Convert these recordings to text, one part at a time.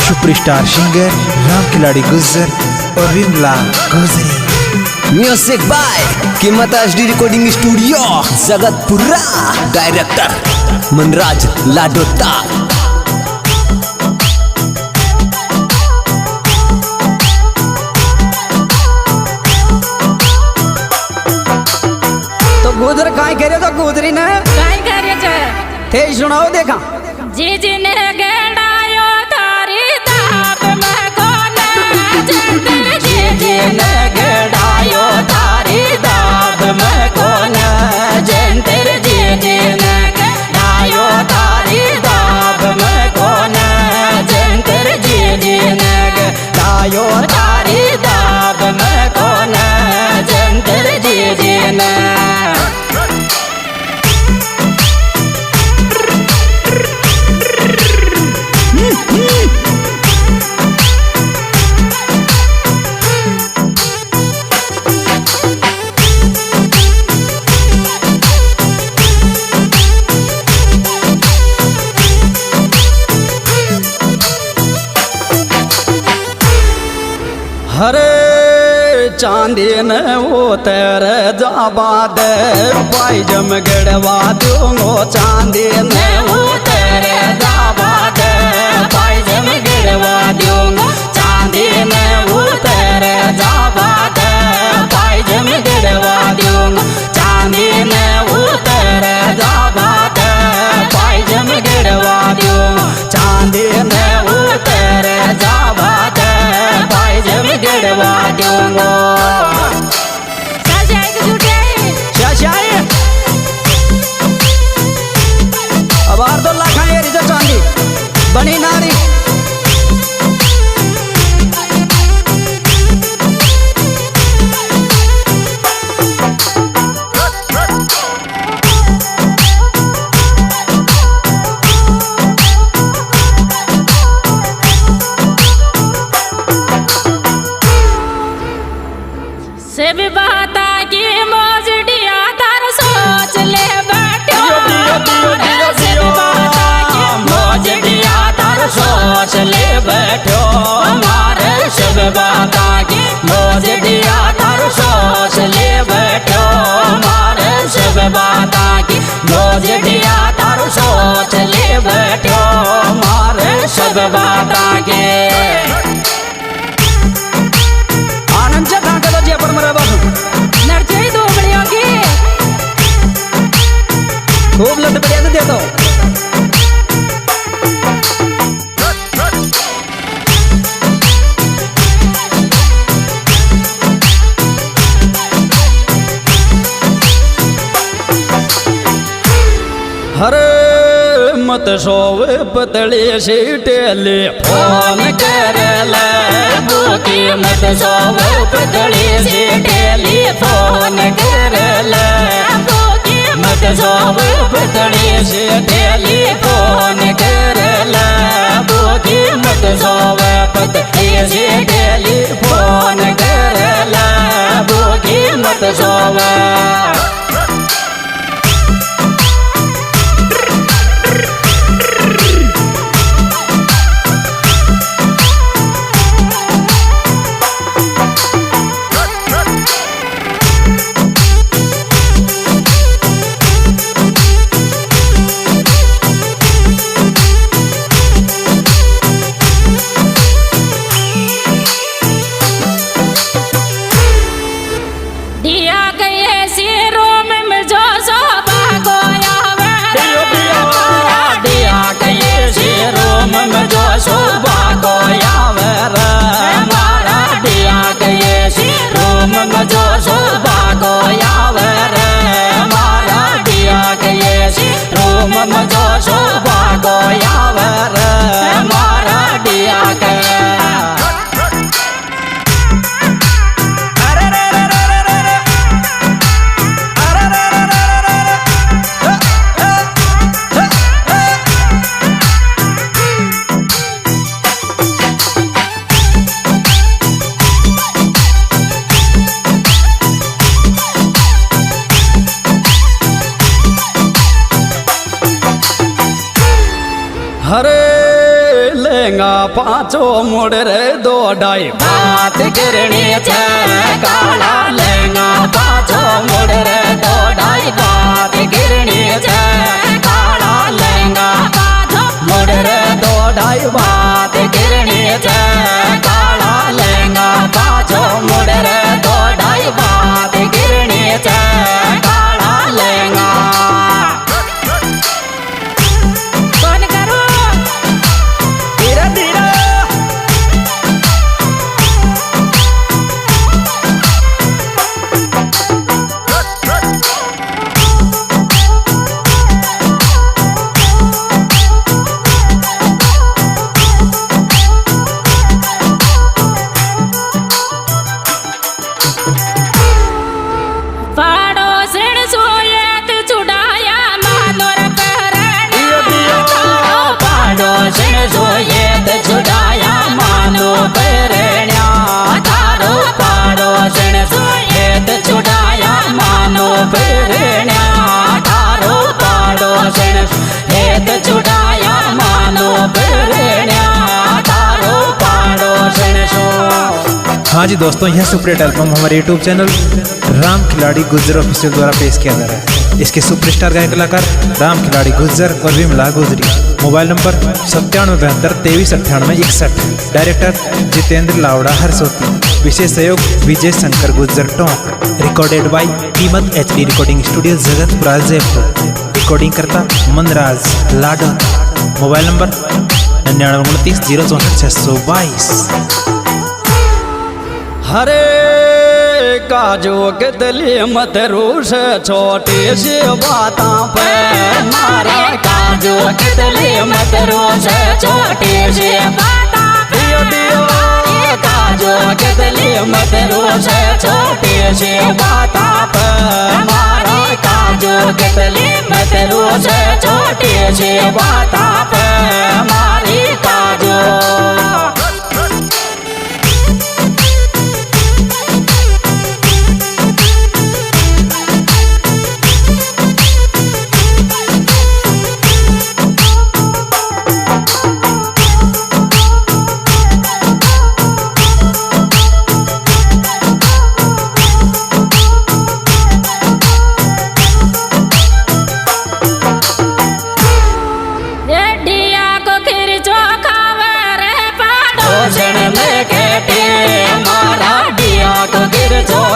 Superstar singer Ram खिलाड़ी गुज्जर और विमला गुजरी। Music by Keemat HD recording studio Jagatpura. Director Manraj Ladota. तो गुजर काई कह रहे हो? तो गुजरी ने काई कह रहे छे? थे सुनाओ देखा। जी जी ने गेड़ायो तारी दाब में कोने जंतर जी जी ने गेड़ायो तारी दाब में कोने जंतर जी जी ने गेड़ायो तारी दाब में कोने जंतर जी जी ने गेड़ायो तारी दाब में कोने जंतर जी जी ने। हरे चांदी ने उतर जाबाद पाई जम गड़वा दूंगो। चांदी ने उतर जाबाद पाई जम गिरवा दूंगा। चांदी में उतर जाबाद पाई जम गिरवा दूंगा। चांदी में उतर जाबाद पाई जम गिरवा दूंगा। चांदी में उतर जाबाद पाई जम गिरवा दूंगा। अब आर दो लाख ये रिजो चांदी बनी नारी। से भी बाता की मोजडिया तार सोच ले बैठो। से भी बाता की मोजडिया तार सोच ले बैठो। हमारे सब बाता की मोजडिया तार सोच ले बैठो। हमारे सब बाता की मोजडिया तार सोच ले बैठो। हमारे सब बाता के नरचई धूमड़ियों की खूब लत बढ़िया से दे दो। हरे मत सोवे पतली सी टेलीफोन कर ले भूखी मत सोवे पतली सी टेलीफोन कर ले। भूखी मत सोवे पतली सी टेलीफोन कर ले। भूखी मत सोवे पतली सी टेलीफोन कर ले। भूखी मत सोवे। दिया गए सिरों में जो शोभा गोया दिया गए सिरों में जो शोभा गोया हमारा दिया गए सिरों में जो शोभा गोया हमारा दिया गए सिरों में जो शोभा गोया हमारा दिया गए। हरे लेंगा पाँचो मुड़ रे दो ढाई बात करनी छे काला लेंगा पाछो मुड़ रे दो ढाई बात करनी छे काला लेंगा पाछो मुड़ रे दो ढाई बात करनी छे काला लेंगा पाछो मुड़ रे दो ढाई बात करनी छे काला लेंगा कौन करो धीरे धीरे पाड़ोसिन सोयत चुड़ाया मानोर पहरणिया पाड़ोसिन सोयत चुड़ाया मानो पहरणिया तारो पाड़ोसिन सोयत चुड़ाया मानो पहरणिया तारो पाड़ोसिन सोयत चुड़ाया मानो पहरणिया तारो पाड़ोसिन सो। हाँ जी दोस्तों, यह सुपरहिट एल्बम हमारे यूट्यूब चैनल राम खिलाड़ी गुज्जर ऑफिशियल द्वारा पेश किया जा रहा है। इसके सुपरस्टार गायक कलाकार राम खिलाड़ी गुज्जर और Vimla Gujari. Mobile number 9772239861। Director Jitendra Lavda Harsoti. विशेष सहयोग Vijay Shankar Gujjar Tonk. Recorded by Keemat HD recording studio Jagatpura Jaipur. Recording करता मनराज लाडोता। Mobile number 9929 064 622। हरे काजू के दली मत रूस छोटी सी बातों पे मारे काजू कितली मत रोज छोटी सी बाता पे मारे काजू कितली मत रोज छोटी सी बाता पे मारे काजू कितली मत रोज छोटी सी बाता पे मारे काजू।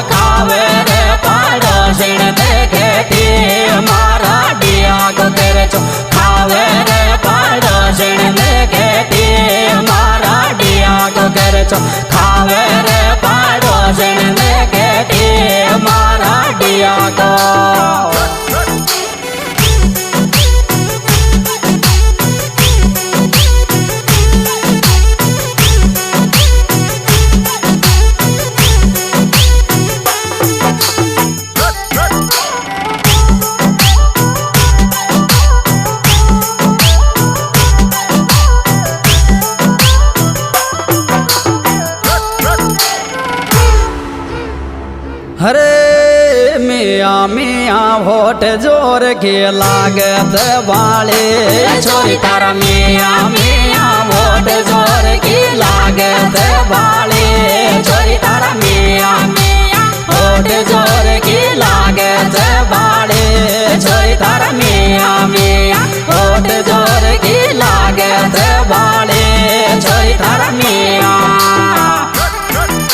खावे रे पाड़ोसिन देखेती मारा डिया को तेरे चो खावे रे पाड़ोसिन देखेती मारा डिया को तेरे चो खावे रे पाड़ोसिन देखेती मारा डिया को। हरे मियाँ मियाँ वोट जोर के लागत वाले छोरी तारा मियाँ मियाँ वोट जोर की लागत वाले छोरी तारा मियाँ मियाँ वोट जोर की लागत वाले छोरी तारा मियाँ मियाँ